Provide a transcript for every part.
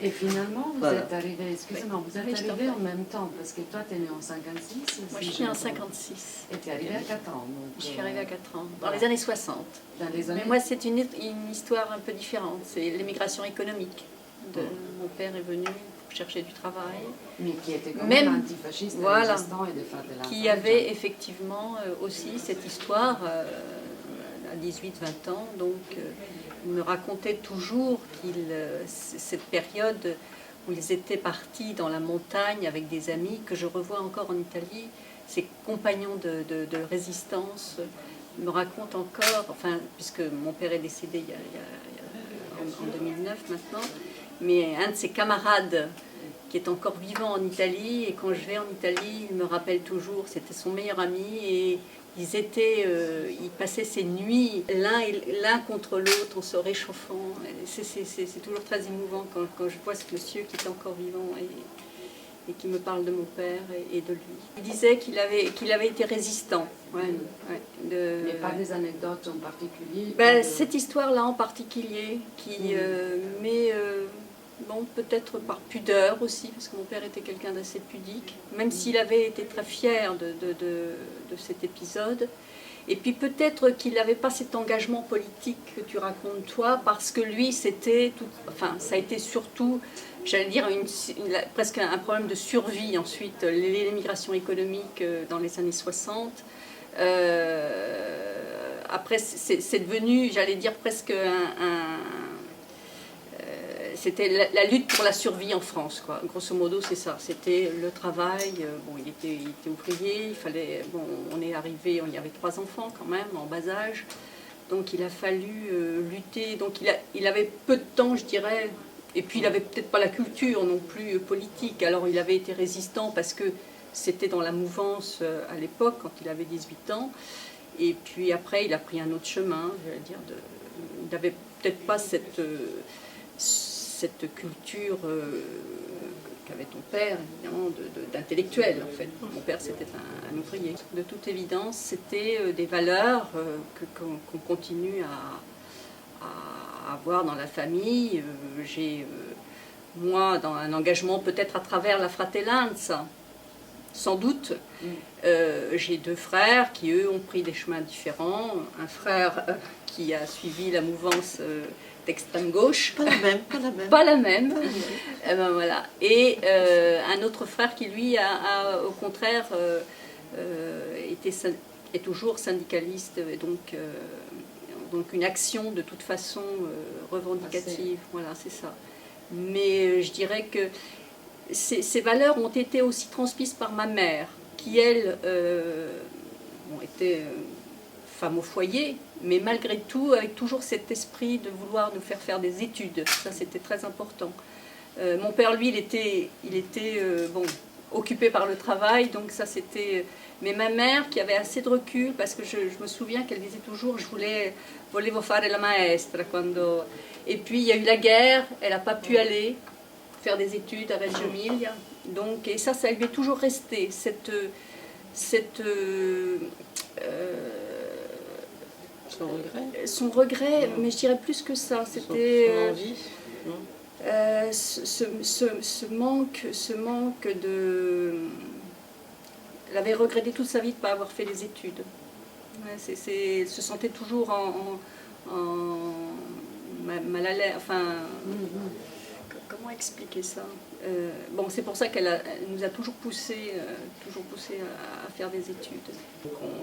Et finalement, vous Voilà. êtes arrivé, excusez-moi, vous êtes arrivé en même temps, parce que toi, tu es né en 56. Moi, je suis née en 56. Et tu es arrivé à 4 ans. Donc, Je suis arrivée à 4 ans, dans voilà. les années 60. Dans les années... Mais moi, c'est une histoire un peu différente. C'est l'émigration économique. Mon père est venu pour chercher du travail. Mais qui était quand Même- même antifasciste, voilà. résistant et de faire de la Qui avait effectivement aussi cette histoire à 18-20 ans. Donc, il me racontait toujours cette période où ils étaient partis dans la montagne avec des amis que je revois encore en Italie. Ces compagnons de résistance me racontent encore, enfin, puisque mon père est décédé en 2009 maintenant, mais un de ses camarades qui est encore vivant en Italie, et quand je vais en Italie, il me rappelle toujours, c'était son meilleur ami, et ils passaient ces nuits l'un contre l'autre en se réchauffant. C'est toujours très émouvant quand je vois ce monsieur qui est encore vivant et qui me parle de mon père et de lui. Il disait qu'il avait été résistant. Mais pas des anecdotes en particulier Cette histoire-là en particulier, bon, peut-être par pudeur aussi, parce que mon père était quelqu'un d'assez pudique, même s'il avait été très fier de cet épisode. Et puis peut-être qu'il n'avait pas cet engagement politique que tu racontes toi, parce que lui, ça a été surtout, j'allais dire, presque un problème de survie ensuite, l'émigration économique dans les années 60. Après, c'est devenu, j'allais dire, presque c'était la lutte pour la survie en France, quoi. Grosso modo, c'est ça. C'était le travail. Bon, il était ouvrier. On est arrivé. Il y avait 3 enfants quand même en bas âge. Donc, il a fallu lutter. Donc, il avait peu de temps, je dirais. Et puis, il avait peut-être pas la culture non plus politique. Alors, il avait été résistant parce que c'était dans la mouvance à l'époque, quand il avait 18 ans. Et puis après, il a pris un autre chemin. Je veux dire, il n'avait peut-être pas cette culture qu'avait ton père, évidemment, d'intellectuel, en fait. Mon père, c'était un ouvrier. De toute évidence, c'était des valeurs qu'on continue à avoir dans la famille. J'ai, moi, dans un engagement peut-être à travers la Fratellanza, sans doute. J'ai 2 frères qui, eux, ont pris des chemins différents. Un frère qui a suivi la mouvance d'extrême gauche. Pas la même, pas la même. Pas la même. Voilà. Et un autre frère qui, lui, a au contraire, est toujours syndicaliste, et donc une action de toute façon revendicative. Voilà, c'est ça. Mais je dirais que ces valeurs ont été aussi transmises par ma mère, qui, elle, était femme au foyer, mais malgré tout, avec toujours cet esprit de vouloir nous faire des études. Ça, c'était très important. Mon père, lui, il était occupé par le travail, donc ça, c'était... Mais ma mère, qui avait assez de recul, parce que je me souviens qu'elle disait toujours, volevo fare la maestra, quando... Et puis, il y a eu la guerre, elle n'a pas pu aller faire des études à Reggio Emilia. Donc, et ça lui est toujours resté, son regret, mais je dirais plus que ça, c'était son envie, ce manque de... Elle avait regretté toute sa vie de ne pas avoir fait les études. Ouais, elle se sentait toujours mal à l'aise, enfin... Comment expliquer ça? Bon, c'est pour ça qu'elle nous a toujours poussé à faire des études.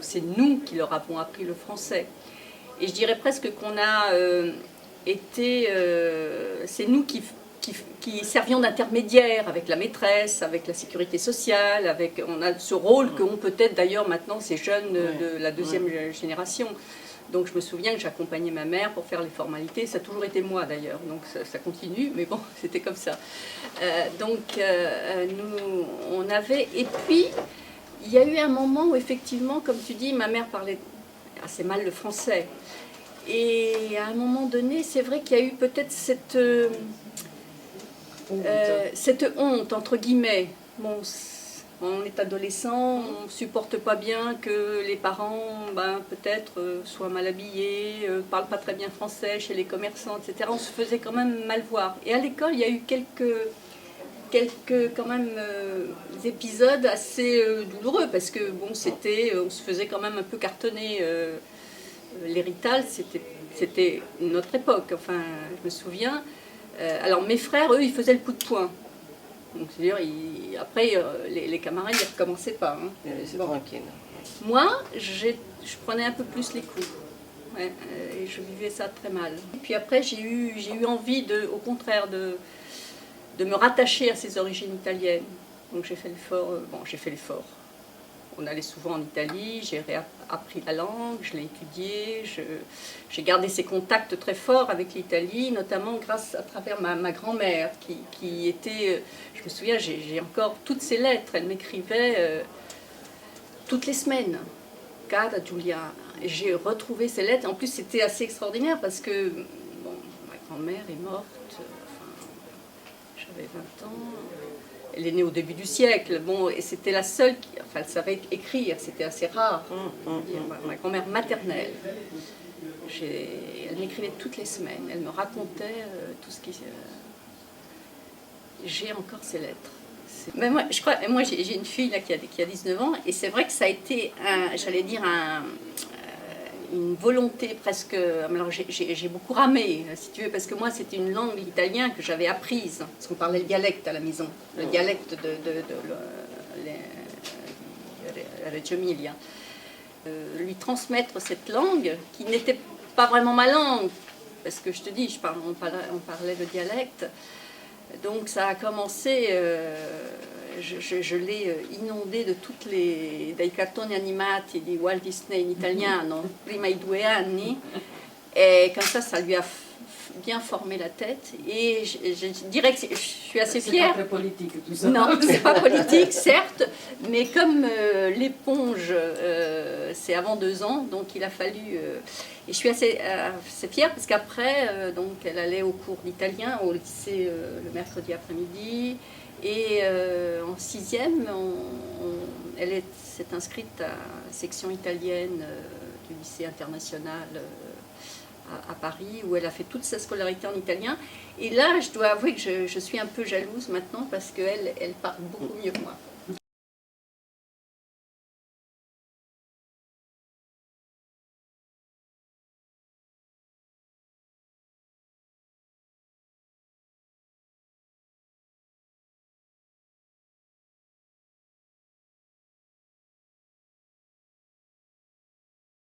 C'est nous qui leur avons appris le français. Et je dirais presque qu'on a été... c'est nous qui servions d'intermédiaire avec la maîtresse, avec la sécurité sociale, on a ce rôle qu'ont peut-être d'ailleurs maintenant ces jeunes de la 2e génération. Donc je me souviens que j'accompagnais ma mère pour faire les formalités, ça a toujours été moi d'ailleurs, donc ça continue, mais bon, c'était comme ça. Nous, on avait... Et puis, il y a eu un moment où effectivement, comme tu dis, ma mère parlait assez mal le français. Et à un moment donné, c'est vrai qu'il y a eu peut-être cette honte, entre guillemets. Bon, On est adolescent, on ne supporte pas bien que les parents, peut-être, soient mal habillés, parlent pas très bien français chez les commerçants, etc. On se faisait quand même mal voir. Et à l'école, il y a eu quelques quand même épisodes assez douloureux parce que bon, on se faisait quand même un peu cartonner. L'héritage, c'était notre époque. Enfin, je me souviens. Alors mes frères, eux, ils faisaient le coup de poing. Donc c'est-à-dire, après, les camarades, ils ne recommençaient pas. Hein. C'est tranquille. Moi, je prenais un peu plus les coups. Ouais, et je vivais ça très mal. Et puis après, j'ai eu envie, au contraire, de me rattacher à ses origines italiennes. Donc j'ai fait l'effort. On allait souvent en Italie, j'ai réappris la langue, je l'ai étudiée, j'ai gardé ces contacts très forts avec l'Italie, notamment à travers ma grand-mère, qui était, je me souviens, j'ai encore toutes ses lettres, elle m'écrivait toutes les semaines. Cara Giulia. J'ai retrouvé ces lettres, en plus c'était assez extraordinaire parce que ma grand-mère est morte, j'avais 20 ans. Elle est née au début du siècle, et c'était la seule elle savait écrire, c'était assez rare. Ma grand-mère maternelle, elle m'écrivait toutes les semaines, elle me racontait tout ce qui... J'ai encore ces lettres. Mais moi, j'ai une fille là, qui a 19 ans, et c'est vrai que ça a été, une volonté presque... Alors j'ai beaucoup ramé, si tu veux, parce que moi c'était une langue, l'italien, que j'avais apprise, parce qu'on parlait le dialecte à la maison, le dialecte de Reggio Emilia. Lui transmettre cette langue, qui n'était pas vraiment ma langue, parce que je te dis, on parlait le dialecte, donc ça a commencé... je l'ai inondé de dai cartoni animati di Walt Disney in italiano, prima i 2 anni, et comme ça lui a bien formé la tête, et je dirais que je suis assez fière. C'est pas très politique tout ça. Non, c'est pas politique, certes, mais comme l'éponge, c'est avant 2 ans, donc il a fallu... et je suis assez fière, parce qu'après, donc elle allait au cours d'italien, au lycée le mercredi après-midi, et en 6e, elle s'est inscrite à la section italienne du lycée international à Paris, où elle a fait toute sa scolarité en italien. Et là, je dois avouer que je suis un peu jalouse maintenant, parce qu'elle parle beaucoup mieux que moi.